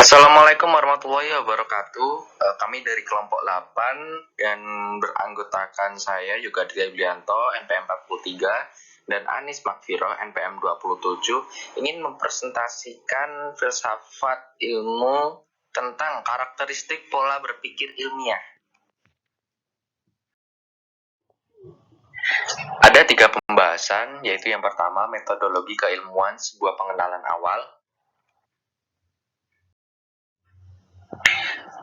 Assalamualaikum warahmatullahi wabarakatuh. Kami dari kelompok 8 dan beranggotakan saya juga Dria Yulianto NPM 43 dan Anis Makfiroh NPM 27 ingin mempresentasikan filsafat ilmu tentang karakteristik pola berpikir ilmiah. Ada 3 pembahasan, yaitu yang pertama metodologi keilmuan sebuah pengenalan awal.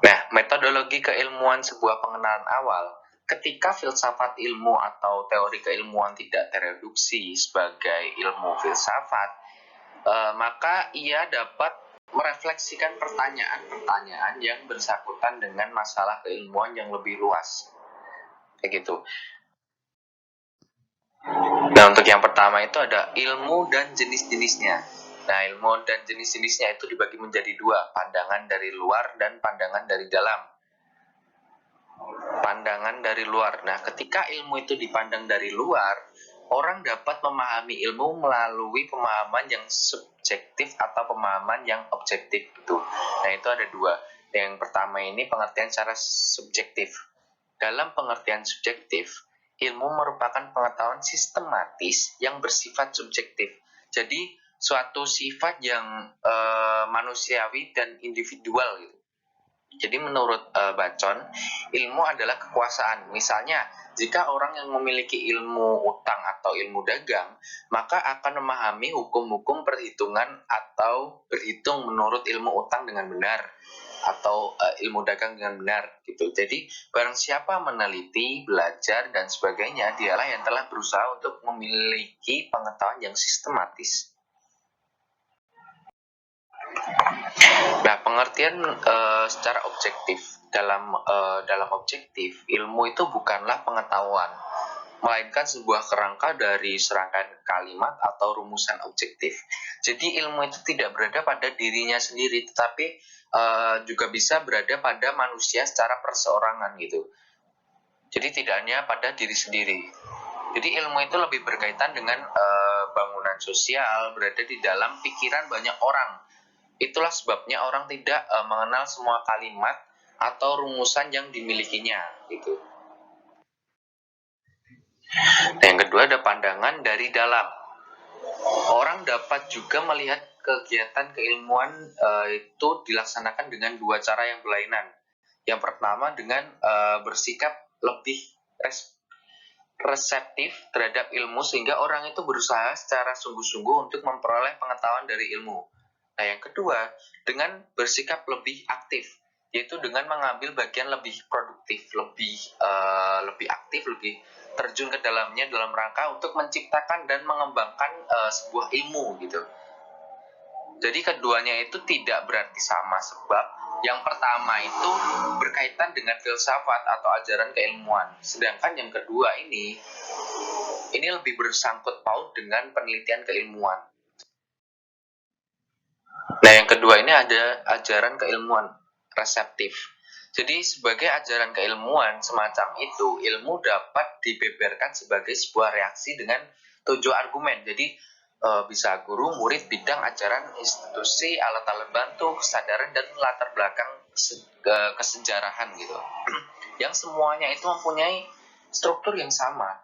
Nah, metodologi keilmuan sebuah pengenalan awal, ketika filsafat ilmu atau teori keilmuan tidak tereduksi sebagai ilmu filsafat, maka ia dapat merefleksikan pertanyaan-pertanyaan yang bersangkutan dengan masalah keilmuan yang lebih luas. Kayak gitu. Nah, untuk yang pertama itu ada ilmu dan jenis-jenisnya. Nah, ilmu dan jenis-jenisnya itu dibagi menjadi dua, pandangan dari luar dan pandangan dari dalam. Pandangan dari luar. Nah, ketika ilmu itu dipandang dari luar, orang dapat memahami ilmu melalui pemahaman yang subjektif atau pemahaman yang objektif gitu. Nah, itu ada dua. Yang pertama ini pengertian secara subjektif. Dalam pengertian subjektif, ilmu merupakan pengetahuan sistematis yang bersifat subjektif. Jadi, suatu sifat yang manusiawi dan individual gitu. Jadi menurut Bacon, ilmu adalah kekuasaan. Misalnya, jika orang yang memiliki ilmu utang atau ilmu dagang, maka akan memahami hukum-hukum perhitungan atau berhitung menurut ilmu utang dengan benar atau ilmu dagang dengan benar gitu. Jadi, barang siapa meneliti, belajar dan sebagainya, dialah yang telah berusaha untuk memiliki pengetahuan yang sistematis. Nah, pengertian secara objektif dalam objektif, ilmu itu bukanlah pengetahuan, melainkan sebuah kerangka dari serangkaian kalimat atau rumusan objektif. Jadi ilmu itu tidak berada pada dirinya sendiri, tetapi juga bisa berada pada manusia secara perseorangan gitu. Jadi tidak hanya pada diri sendiri. Jadi ilmu itu lebih berkaitan dengan bangunan sosial, berada di dalam pikiran banyak orang. Itulah sebabnya orang tidak mengenal semua kalimat atau rumusan yang dimilikinya gitu. Nah, yang kedua ada pandangan dari dalam. Orang dapat juga melihat kegiatan keilmuan itu dilaksanakan dengan dua cara yang berlainan. Yang pertama dengan bersikap lebih reseptif terhadap ilmu sehingga orang itu berusaha secara sungguh-sungguh untuk memperoleh pengetahuan dari ilmu. Nah, yang kedua, dengan bersikap lebih aktif, yaitu dengan mengambil bagian lebih produktif, lebih aktif, lebih terjun ke dalamnya dalam rangka untuk menciptakan dan mengembangkan sebuah ilmu gitu. Jadi keduanya itu tidak berarti sama, sebab yang pertama itu berkaitan dengan filsafat atau ajaran keilmuan, sedangkan yang kedua ini lebih bersangkut paut dengan penelitian keilmuan. Nah, yang kedua ini ada ajaran keilmuan reseptif. Jadi sebagai ajaran keilmuan semacam itu, ilmu dapat dibeberkan sebagai sebuah reaksi dengan 7 argumen. Jadi bisa guru, murid, bidang, ajaran, institusi, alat-alat bantu, kesadaran, dan latar belakang kesejarahan gitu. Yang semuanya itu mempunyai struktur yang sama.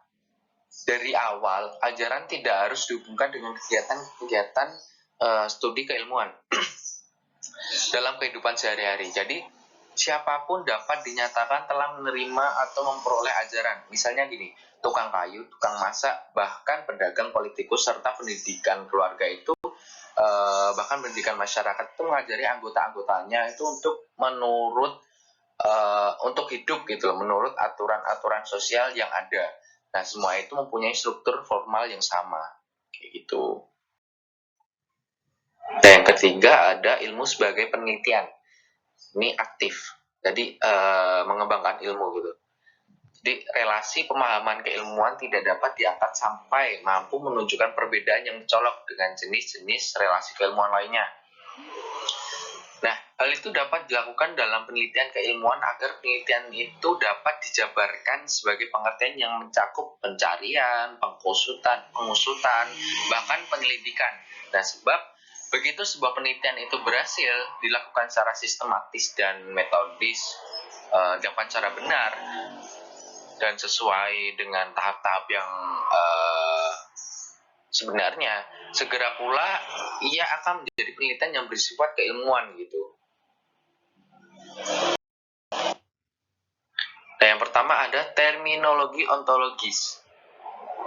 Dari awal, ajaran tidak harus dihubungkan dengan kegiatan-kegiatan studi keilmuan dalam kehidupan sehari-hari. Jadi siapapun dapat dinyatakan telah menerima atau memperoleh ajaran. Misalnya gini, tukang kayu, tukang masak, bahkan pedagang, politikus, serta pendidikan keluarga itu, bahkan pendidikan masyarakat itu mengajari anggota-anggotanya itu untuk untuk hidup gitu, menurut aturan-aturan sosial yang ada. Nah, semua itu mempunyai struktur formal yang sama, kayak gitu. Dan yang ketiga ada ilmu sebagai penelitian. Ini aktif, jadi mengembangkan ilmu gitu. Jadi relasi pemahaman keilmuan tidak dapat diangkat sampai mampu menunjukkan perbedaan yang mencolok dengan jenis-jenis relasi keilmuan lainnya. Nah, hal itu dapat dilakukan dalam penelitian keilmuan agar penelitian itu dapat dijabarkan sebagai pengertian yang mencakup pencarian, pengusutan, bahkan penyelidikan. Nah, sebab Begitu sebuah penelitian itu berhasil dilakukan secara sistematis dan metodis, dapat cara benar dan sesuai dengan tahap-tahap yang sebenarnya, segera pula ia akan menjadi penelitian yang bersifat keilmuan gitu. Nah, yang pertama ada terminologi ontologis.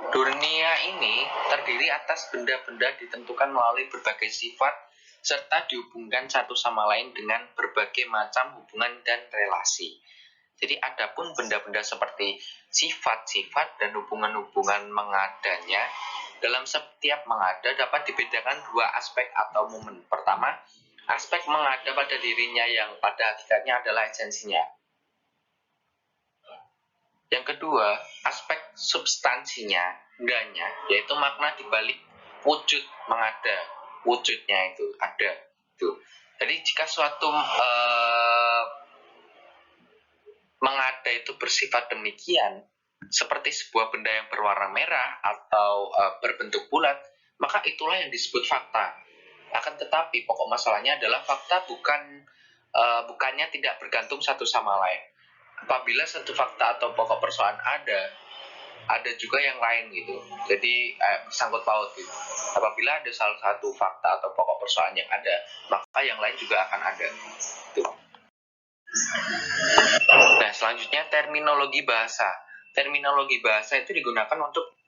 Dunia ini terdiri atas benda-benda ditentukan melalui berbagai sifat serta dihubungkan satu sama lain dengan berbagai macam hubungan dan relasi. Jadi adapun benda-benda seperti sifat-sifat dan hubungan-hubungan mengadanya, dalam setiap mengada dapat dibedakan dua aspek atau momen. Pertama, aspek mengada pada dirinya yang pada hakikatnya adalah esensinya. Yang kedua, aspek substansinya, enggaknya, yaitu makna dibalik wujud mengada, wujudnya itu ada. Tuh. Jadi jika suatu mengada itu bersifat demikian, seperti sebuah benda yang berwarna merah atau berbentuk bulat, maka itulah yang disebut fakta. Akan tetapi pokok masalahnya adalah fakta bukannya tidak bergantung satu sama lain. Apabila satu fakta atau pokok persoalan ada juga yang lain gitu. Jadi sangkut paut gitu. Apabila ada salah satu fakta atau pokok persoalan yang ada, maka yang lain juga akan ada. Gitu. Nah, selanjutnya terminologi bahasa. Terminologi bahasa itu digunakan untuk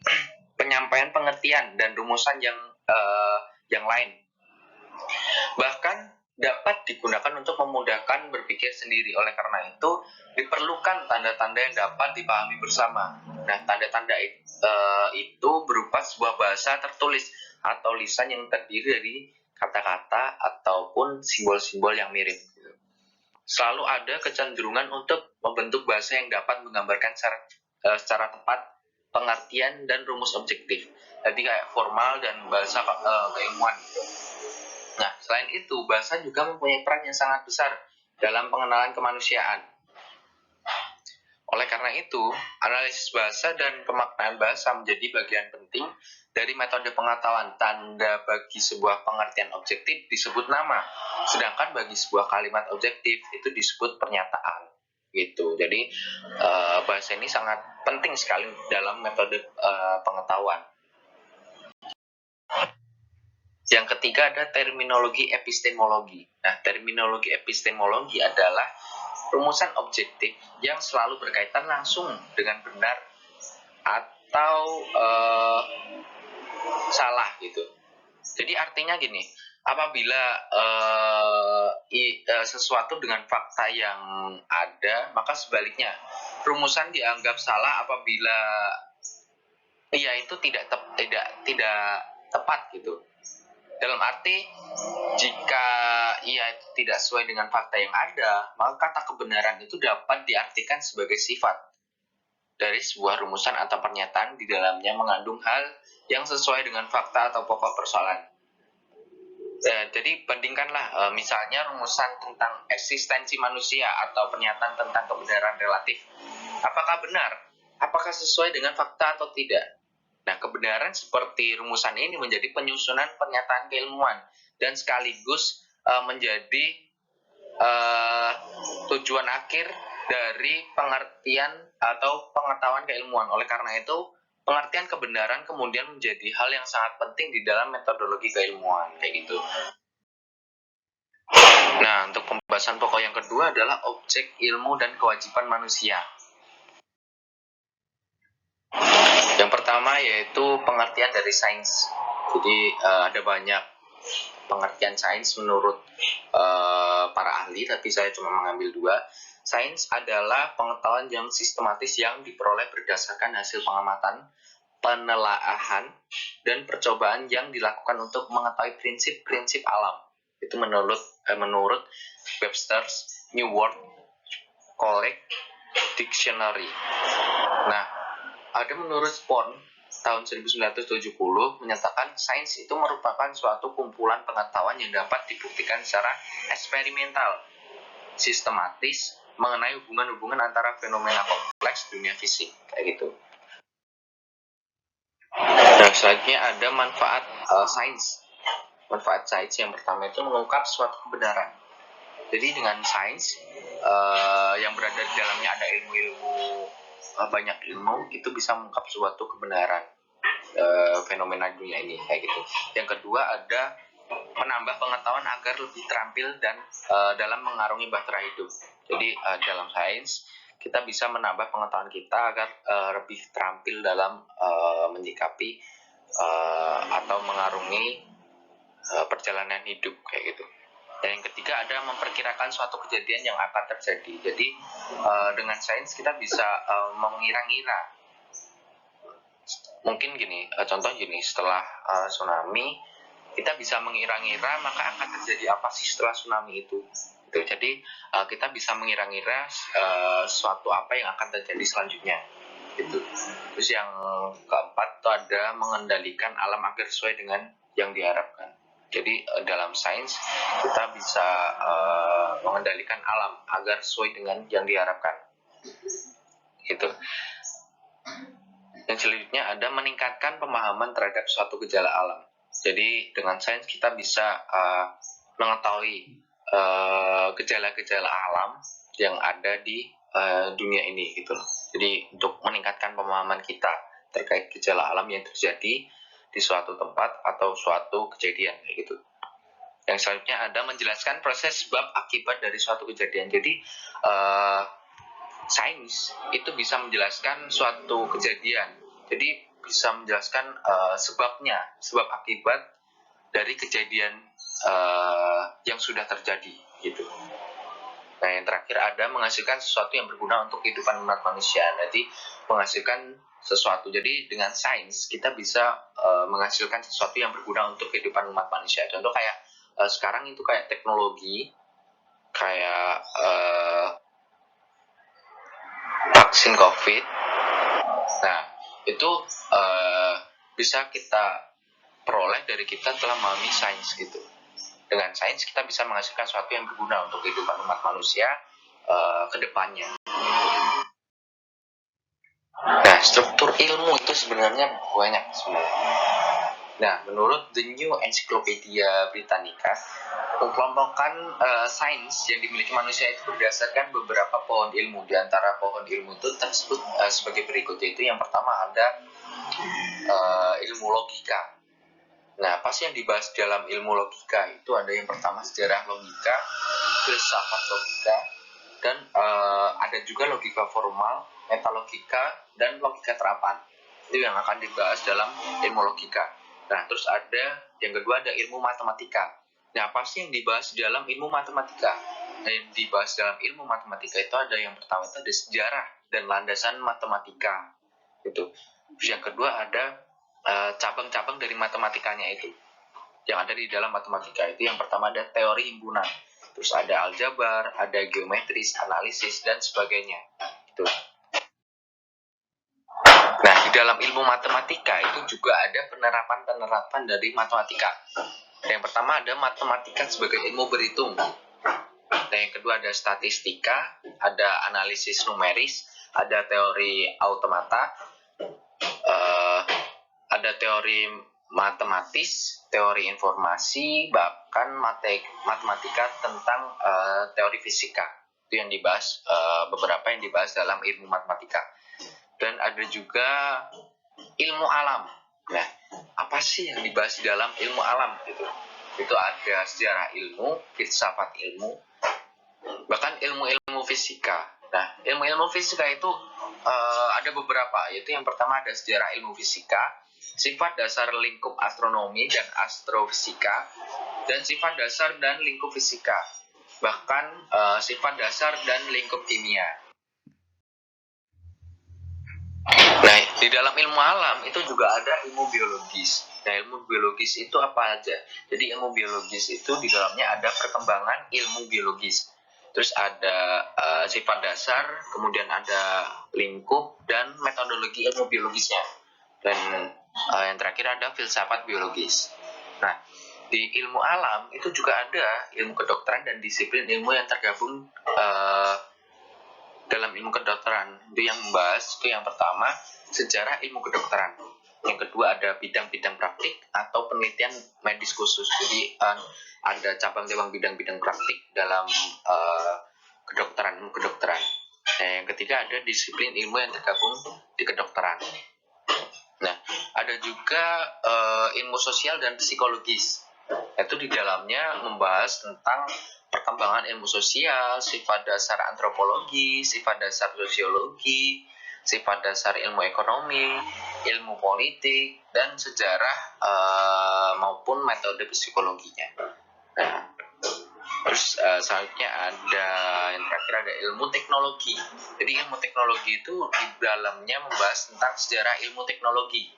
penyampaian pengertian dan rumusan yang lain. Bahkan dapat digunakan untuk memudahkan berpikir sendiri. Oleh karena itu, diperlukan tanda-tanda yang dapat dipahami bersama. Nah, tanda-tanda itu berupa sebuah bahasa tertulis atau lisan yang terdiri dari kata-kata ataupun simbol-simbol yang mirip. Selalu ada kecenderungan untuk membentuk bahasa yang dapat menggambarkan secara tepat pengertian dan rumus objektif. Jadi kayak formal dan bahasa keilmuan gitu. Nah, selain itu, bahasa juga mempunyai peran yang sangat besar dalam pengenalan kemanusiaan. Oleh karena itu, analisis bahasa dan pemaknaan bahasa menjadi bagian penting dari metode pengetahuan. Tanda bagi sebuah pengertian objektif disebut nama, sedangkan bagi sebuah kalimat objektif itu disebut pernyataan. Gitu. Jadi, bahasa ini sangat penting sekali dalam metode pengetahuan. Yang ketiga ada terminologi epistemologi. Nah, terminologi epistemologi adalah rumusan objektif yang selalu berkaitan langsung dengan benar atau salah gitu. Jadi artinya gini, apabila sesuatu dengan fakta yang ada, maka sebaliknya rumusan dianggap salah apabila itu tidak tepat gitu. Dalam arti, jika ia tidak sesuai dengan fakta yang ada, maka kata kebenaran itu dapat diartikan sebagai sifat dari sebuah rumusan atau pernyataan di dalamnya mengandung hal yang sesuai dengan fakta atau pokok persoalan. Jadi bandingkanlah misalnya rumusan tentang eksistensi manusia atau pernyataan tentang kebenaran relatif. Apakah benar? Apakah sesuai dengan fakta atau tidak? Nah, kebenaran seperti rumusan ini menjadi penyusunan pernyataan keilmuan dan sekaligus menjadi tujuan akhir dari pengertian atau pengetahuan keilmuan. Oleh karena itu, pengertian kebenaran kemudian menjadi hal yang sangat penting di dalam metodologi keilmuan, kayak gitu. Nah, untuk pembahasan pokok yang kedua adalah objek ilmu dan kewajiban manusia. Yang pertama yaitu pengertian dari sains. Jadi ada banyak pengertian sains menurut para ahli, tapi saya cuma mengambil dua. Sains adalah pengetahuan yang sistematis yang diperoleh berdasarkan hasil pengamatan, penelaahan, dan percobaan yang dilakukan untuk mengetahui prinsip-prinsip alam. Itu menurut Webster's New World College Dictionary. Nah, ada menurut Spon tahun 1970 menyatakan sains itu merupakan suatu kumpulan pengetahuan yang dapat dibuktikan secara eksperimental, sistematis, mengenai hubungan-hubungan antara fenomena kompleks dunia fisik, kayak gitu. Nah, selanjutnya ada manfaat sains. Manfaat sains yang pertama itu mengungkap suatu kebenaran. Jadi dengan sains yang berada di dalamnya ada ilmu-ilmu, banyak ilmu, itu bisa mengungkap suatu kebenaran fenomena dunia ini kayak gitu. Yang kedua ada menambah pengetahuan agar lebih terampil dan dalam mengarungi bahtera hidup. Jadi dalam sains kita bisa menambah pengetahuan kita agar lebih terampil dalam menyikapi atau mengarungi perjalanan hidup kayak gitu. Dan yang ketiga ada memperkirakan suatu kejadian yang akan terjadi. Jadi dengan sains kita bisa mengira-ngira. Mungkin gini, contoh gini, setelah tsunami kita bisa mengira-ngira maka akan terjadi apa sih setelah tsunami itu. Jadi kita bisa mengira-ngira suatu apa yang akan terjadi selanjutnya. Gitu. Terus yang keempat itu ada mengendalikan alam agar sesuai dengan yang diharapkan. Jadi dalam sains kita bisa mengendalikan alam agar sesuai dengan yang diharapkan. Gitu. Yang selanjutnya ada meningkatkan pemahaman terhadap suatu gejala alam. Jadi dengan sains kita bisa mengetahui gejala-gejala alam yang ada di dunia ini gitu loh. Jadi untuk meningkatkan pemahaman kita terkait gejala alam yang terjadi di suatu tempat atau suatu kejadian kayak gitu. Yang selanjutnya ada menjelaskan proses sebab akibat dari suatu kejadian. Jadi sains itu bisa menjelaskan suatu kejadian. Jadi bisa menjelaskan sebabnya, sebab akibat dari kejadian yang sudah terjadi gitu. Nah, yang terakhir ada menghasilkan sesuatu yang berguna untuk kehidupan umat manusia. Jadi menghasilkan sesuatu. Jadi dengan sains kita bisa menghasilkan sesuatu yang berguna untuk kehidupan umat manusia. Contoh kayak sekarang itu kayak teknologi, kayak vaksin COVID. Nah, itu bisa kita peroleh dari kita telah memahami sains gitu. Dengan sains kita bisa menghasilkan sesuatu yang berguna untuk kehidupan umat manusia ke depannya. Nah, struktur ilmu itu sebenarnya banyak sebenarnya. Nah, menurut The New Encyclopedia Britannica, mengelompokkan sains yang dimiliki manusia itu berdasarkan beberapa pohon ilmu. Di antara pohon ilmu itu tersebut sebagai berikut, yaitu yang pertama ada ilmu logika. Nah, apa sih yang dibahas dalam ilmu logika? Itu ada yang pertama sejarah logika, filsafat logika, dan ada juga logika formal, metalogika, dan logika terapan. Itu yang akan dibahas dalam ilmu logika. Nah, terus ada yang kedua ada ilmu matematika. Nah, apa sih yang dibahas dalam ilmu matematika? Nah, yang dibahas dalam ilmu matematika itu ada yang pertama itu ada sejarah dan landasan matematika. Gitu. Terus yang kedua ada cabang-cabang dari matematikanya itu yang ada di dalam matematika. Itu yang pertama ada teori himpunan, terus ada aljabar, ada geometris, analisis, dan sebagainya gitu. Nah, di dalam ilmu matematika itu juga ada penerapan-penerapan dari matematika. Yang pertama ada matematika sebagai ilmu berhitung. Nah, yang kedua ada statistika, ada analisis numeris, ada teori automata, ada teori matematis, teori informasi, bahkan matematika tentang teori fisika. Itu yang dibahas, beberapa yang dibahas dalam ilmu matematika. Dan ada juga ilmu alam. Nah, apa sih yang dibahas di dalam ilmu alam gitu? Itu ada sejarah ilmu, filsafat ilmu, bahkan ilmu-ilmu fisika. Nah, ilmu-ilmu fisika itu ada beberapa, yaitu yang pertama ada sejarah ilmu fisika, sifat dasar lingkup astronomi dan astrofisika, dan sifat dasar dan lingkup fisika, bahkan sifat dasar dan lingkup kimia. Nah, di dalam ilmu alam itu juga ada ilmu biologis. Nah, ilmu biologis itu apa aja? Jadi ilmu biologis itu di dalamnya ada perkembangan ilmu biologis. Terus ada sifat dasar, kemudian ada lingkup, dan metodologi ilmu biologisnya. Dan yang terakhir ada filsafat biologis. Nah, di ilmu alam itu juga ada ilmu kedokteran dan disiplin ilmu yang tergabung dalam ilmu kedokteran. Itu yang membahas, itu yang pertama, sejarah ilmu kedokteran. Yang kedua ada bidang-bidang praktik atau penelitian medis khusus. Jadi ada cabang-cabang bidang-bidang praktik dalam kedokteran. Nah, yang ketiga ada disiplin ilmu yang tergabung di kedokteran. Nah, ada juga ilmu sosial dan psikologis. Itu di dalamnya membahas tentang perkembangan ilmu sosial, sifat dasar antropologi, sifat dasar sosiologi, sifat dasar ilmu ekonomi, ilmu politik, dan sejarah maupun metode psikologinya. Nah, terus selanjutnya ada yang terakhir ada ilmu teknologi. Jadi ilmu teknologi itu di dalamnya membahas tentang sejarah ilmu teknologi.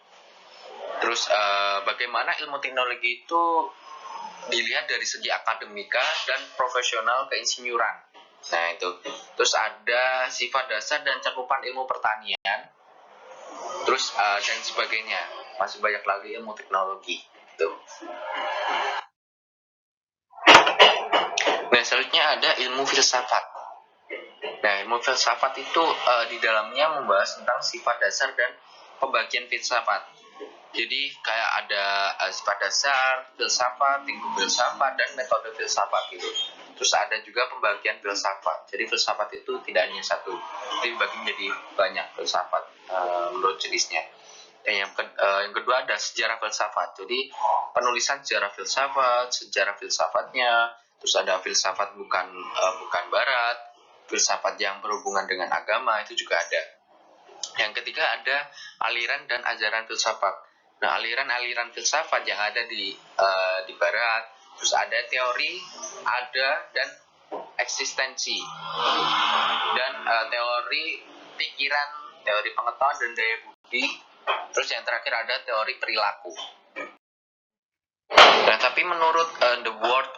Terus bagaimana ilmu teknologi itu dilihat dari segi akademika dan profesional keinsinyuran. Nah itu. Terus ada sifat dasar dan cakupan ilmu pertanian. Terus dan sebagainya. Masih banyak lagi ilmu teknologi. Tuh. Nah selanjutnya ada ilmu filsafat. Nah ilmu filsafat itu di dalamnya membahas tentang sifat dasar dan pembagian filsafat. Jadi kayak ada sifat dasar, filsafat, tinggu filsafat, dan metode filsafat gitu. Terus ada juga pembagian filsafat. Jadi filsafat itu tidak hanya satu, dibagi menjadi banyak filsafat menurut jenisnya. Yang kedua ada sejarah filsafat. Jadi penulisan sejarah filsafatnya. Terus ada filsafat bukan barat, filsafat yang berhubungan dengan agama itu juga ada. Yang ketiga ada aliran dan ajaran filsafat. Nah, aliran-aliran filsafat yang ada di barat, terus ada teori, dan eksistensi, dan teori pikiran, teori pengetahuan dan daya budi. Terus yang terakhir ada teori perilaku. Nah, tapi menurut The World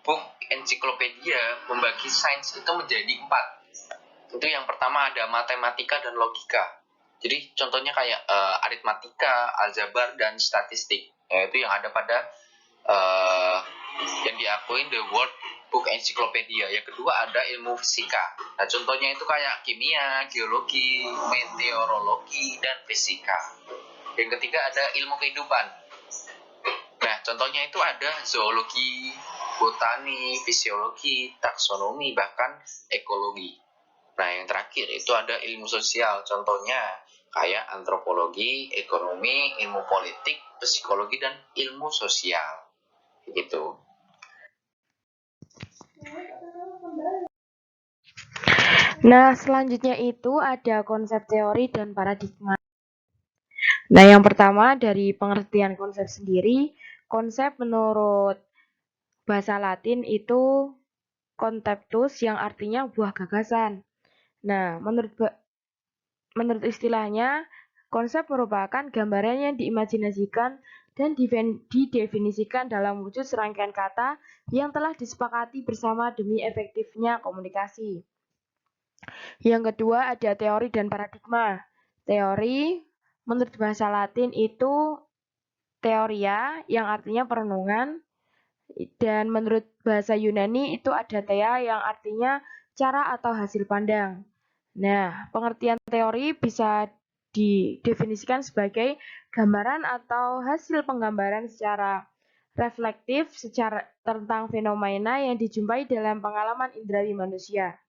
Book Encyclopedia membagi sains itu menjadi 4. Itu yang pertama ada matematika dan logika. Jadi contohnya kayak aritmatika, aljabar, dan statistik. Yaitu yang ada pada yang diakuin The World Book Encyclopedia. Yang kedua ada ilmu fisika. Nah contohnya itu kayak kimia, geologi, meteorologi, dan fisika. Yang ketiga ada ilmu kehidupan. Nah contohnya itu ada zoologi, botani, fisiologi, taksonomi, bahkan ekologi. Nah, yang terakhir itu ada ilmu sosial, contohnya kayak antropologi, ekonomi, ilmu politik, psikologi, dan ilmu sosial. Gitu. Nah, selanjutnya itu ada konsep teori dan paradigma. Nah, yang pertama dari pengertian konsep sendiri, konsep menurut bahasa Latin itu conceptus yang artinya buah gagasan. Nah, menurut istilahnya, konsep merupakan gambaran yang diimajinasikan dan didefinisikan dalam wujud serangkaian kata yang telah disepakati bersama demi efektifnya komunikasi. Yang kedua ada teori dan paradigma. Teori menurut bahasa Latin itu teoria yang artinya perenungan, dan menurut bahasa Yunani itu ada thea yang artinya cara atau hasil pandang. Nah, pengertian teori bisa didefinisikan sebagai gambaran atau hasil penggambaran secara reflektif secara tentang fenomena yang dijumpai dalam pengalaman indrawi manusia.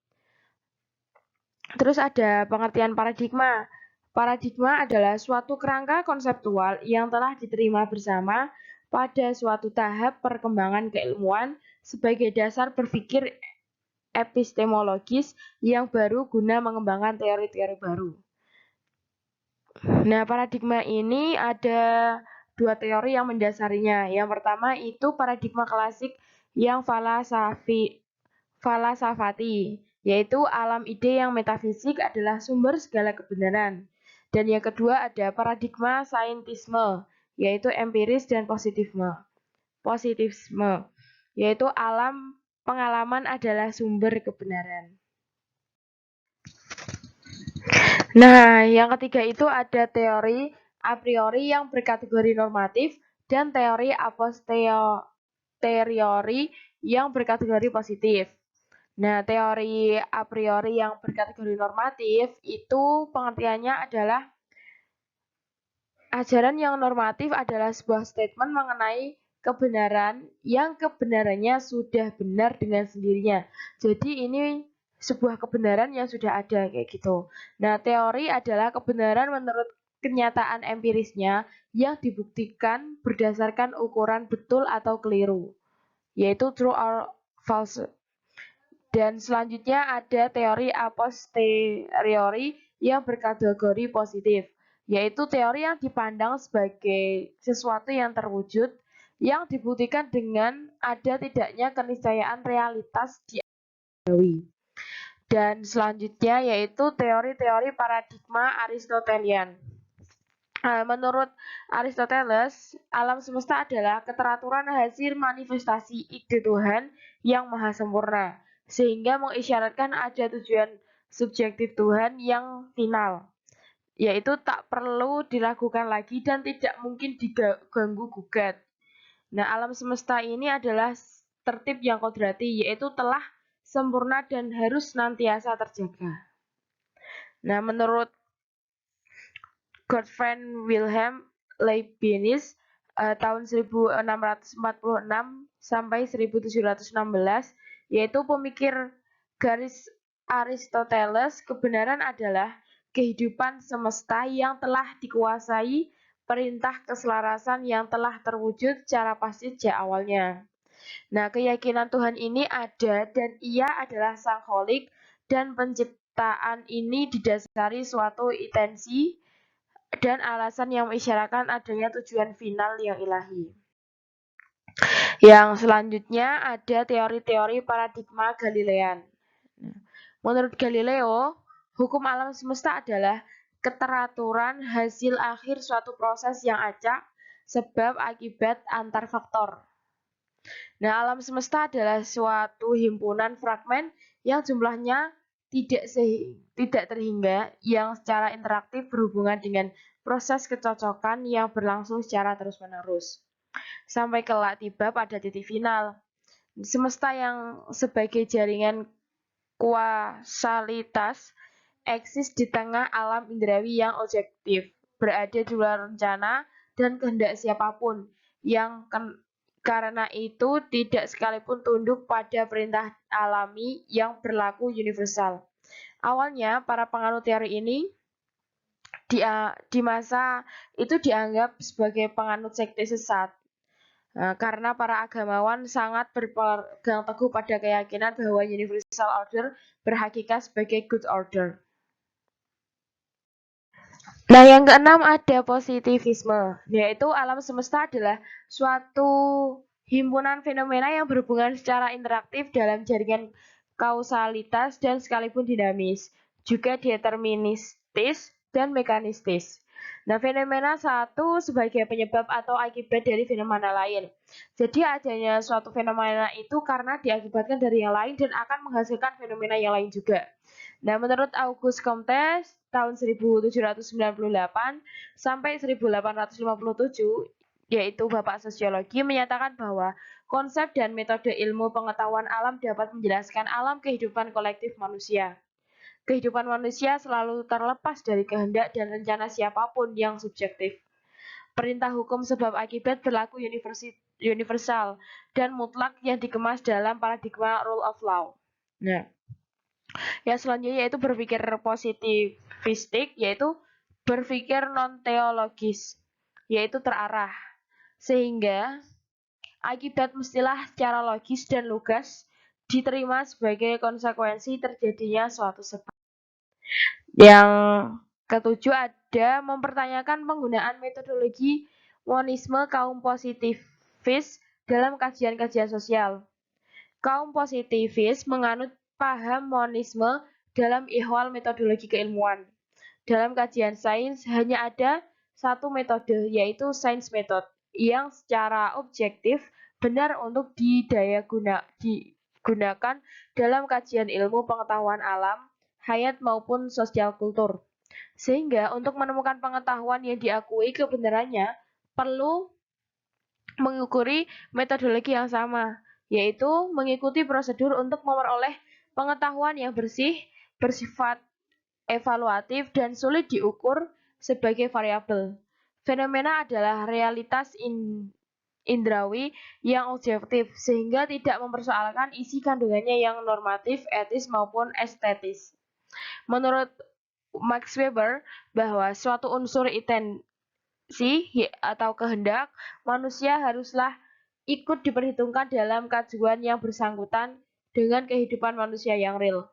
Terus ada pengertian paradigma. Paradigma adalah suatu kerangka konseptual yang telah diterima bersama pada suatu tahap perkembangan keilmuan sebagai dasar berpikir epistemologis yang baru guna mengembangkan teori-teori baru. Nah, paradigma ini ada 2 teori yang mendasarinya. Yang pertama itu paradigma klasik yang falasafati, yaitu alam ide yang metafisik adalah sumber segala kebenaran. Dan yang kedua ada paradigma saintisme, yaitu empiris dan positifisme, yaitu alam pengalaman adalah sumber kebenaran. Nah, yang ketiga itu ada teori a priori yang berkategori normatif dan teori a posteriori yang berkategori positif. Nah, teori a priori yang berkategori normatif itu pengertiannya adalah Ajaran yang normatif adalah sebuah statement mengenai kebenaran yang kebenarannya sudah benar dengan sendirinya. Jadi ini sebuah kebenaran yang sudah ada kayak gitu. Nah, teori adalah kebenaran menurut kenyataan empirisnya yang dibuktikan berdasarkan ukuran betul atau keliru, yaitu true or false. Dan selanjutnya ada teori a posteriori yang berkategori positif, yaitu teori yang dipandang sebagai sesuatu yang terwujud yang dibuktikan dengan ada tidaknya keniscayaan realitas di duniawi. Dan selanjutnya yaitu teori-teori paradigma Aristotelian. Menurut Aristoteles, alam semesta adalah keteraturan hasil manifestasi ide Tuhan yang maha sempurna, sehingga mengisyaratkan ada tujuan subjektif Tuhan yang final, yaitu tak perlu diragukan lagi dan tidak mungkin diganggu gugat. Nah, alam semesta ini adalah tertib yang kodrati, yaitu telah sempurna dan harus senantiasa terjaga. Nah, menurut Gottfried Wilhelm Leibniz tahun 1646 sampai 1716, yaitu pemikir garis Aristoteles, kebenaran adalah kehidupan semesta yang telah dikuasai perintah keselarasan yang telah terwujud secara pasti sejak awalnya. Nah, keyakinan Tuhan ini ada dan ia adalah sang kholik dan penciptaan ini didasari suatu intensi dan alasan yang mengisyaratkan adanya tujuan final yang ilahi. Yang selanjutnya ada teori-teori paradigma Galilean. Menurut Galileo, hukum alam semesta adalah keteraturan hasil akhir suatu proses yang acak, sebab akibat antar faktor. Nah, alam semesta adalah suatu himpunan fragmen yang jumlahnya tidak terhingga, yang secara interaktif berhubungan dengan proses kecocokan yang berlangsung secara terus-menerus, sampai kelak tiba pada titik final. Semesta yang sebagai jaringan kausalitas eksis di tengah alam indrawi yang objektif, berada di luar rencana dan kehendak siapapun, yang karena itu tidak sekalipun tunduk pada perintah alami yang berlaku universal. Awalnya, para penganut teori ini di masa itu dianggap sebagai penganut sekte sesat. Karena para agamawan sangat berpegang teguh pada keyakinan bahwa universal order berhakikat sebagai good order. Nah, yang keenam ada positivisme, yaitu alam semesta adalah suatu himpunan fenomena yang berhubungan secara interaktif dalam jaringan kausalitas dan sekalipun dinamis, juga deterministis dan mekanistis. Nah, fenomena satu sebagai penyebab atau akibat dari fenomena lain. Jadi adanya suatu fenomena itu karena diakibatkan dari yang lain dan akan menghasilkan fenomena yang lain juga. Nah, menurut Auguste Comte tahun 1798 sampai 1857, yaitu Bapak Sosiologi, menyatakan bahwa konsep dan metode ilmu pengetahuan alam dapat menjelaskan alam kehidupan kolektif manusia. Kehidupan manusia selalu terlepas dari kehendak dan rencana siapapun yang subjektif. Perintah hukum sebab akibat berlaku universal dan mutlak yang dikemas dalam paradigma rule of law. Nah, yang selanjutnya yaitu berpikir positivistik, yaitu berpikir non-teologis, yaitu terarah. Sehingga akibat mestilah secara logis dan lugas diterima sebagai konsekuensi terjadinya suatu sebab. Yang ketujuh ada mempertanyakan penggunaan metodologi monisme kaum positivis dalam kajian-kajian sosial. Kaum positivis menganut paham monisme dalam ihwal metodologi keilmuan. Dalam kajian sains hanya ada satu metode, yaitu science method, yang secara objektif benar untuk digunakan dalam kajian ilmu pengetahuan alam, hayat maupun sosial kultur. Sehingga untuk menemukan pengetahuan yang diakui kebenarannya perlu mengukuri metodologi yang sama, yaitu mengikuti prosedur untuk memperoleh pengetahuan yang bersih, bersifat evaluatif, dan sulit diukur sebagai variabel. Fenomena adalah realitas indrawi yang objektif, sehingga tidak mempersoalkan isi kandungannya yang normatif, etis, maupun estetis. Menurut Max Weber, bahwa suatu unsur intensi atau kehendak manusia haruslah ikut diperhitungkan dalam kajian yang bersangkutan dengan kehidupan manusia yang real.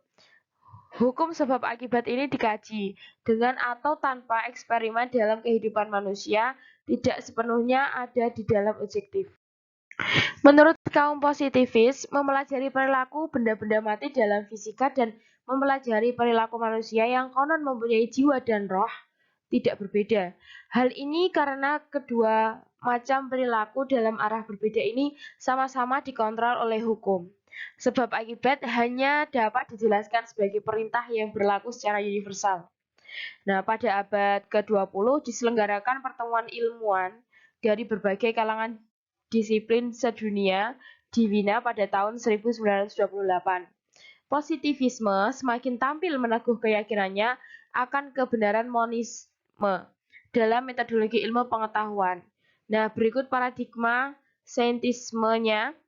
Hukum sebab akibat ini dikaji dengan atau tanpa eksperimen dalam kehidupan manusia, tidak sepenuhnya ada di dalam objektif. Menurut kaum positivis, mempelajari perilaku benda-benda mati dalam fisika dan mempelajari perilaku manusia yang konon mempunyai jiwa dan roh tidak berbeda. Hal ini karena kedua macam perilaku dalam arah berbeda ini sama-sama dikontrol oleh hukum. Sebab akibat hanya dapat dijelaskan sebagai perintah yang berlaku secara universal. Nah, pada abad ke-20 diselenggarakan pertemuan ilmuwan dari berbagai kalangan disiplin sedunia di Wina pada tahun 1928. Positivisme semakin tampil meneguh keyakinannya akan kebenaran monisme dalam metodologi ilmu pengetahuan. Nah, berikut paradigma saintismenya.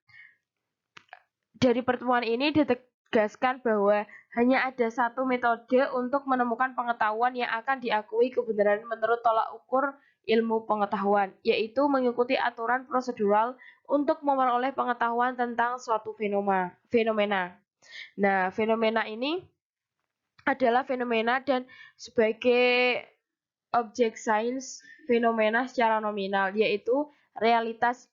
Dari pertemuan ini ditegaskan bahwa hanya ada satu metode untuk menemukan pengetahuan yang akan diakui kebenaran menurut tolak ukur ilmu pengetahuan, yaitu mengikuti aturan prosedural untuk memperoleh pengetahuan tentang suatu fenomena. Nah, fenomena ini adalah fenomena dan sebagai objek sains fenomena secara nominal, yaitu realitas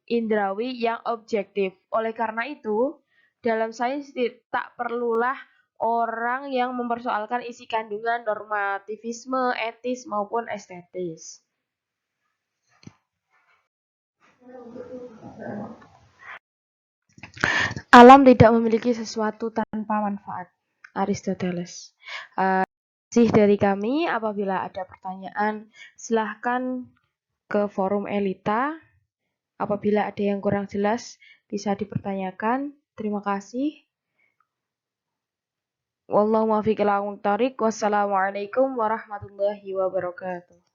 indrawi yang objektif. Oleh karena itu, dalam sains tak perlulah orang yang mempersoalkan isi kandungan normativisme, etis, maupun estetis. Alam tidak memiliki sesuatu tanpa manfaat. Aristoteles. Masih dari kami, apabila ada pertanyaan, silahkan ke forum Elita. Apabila ada yang kurang jelas, bisa dipertanyakan. Terima kasih. Wallahu muwaffiq ila aqwamit thoriq. Wassalamualaikum warahmatullahi wabarakatuh.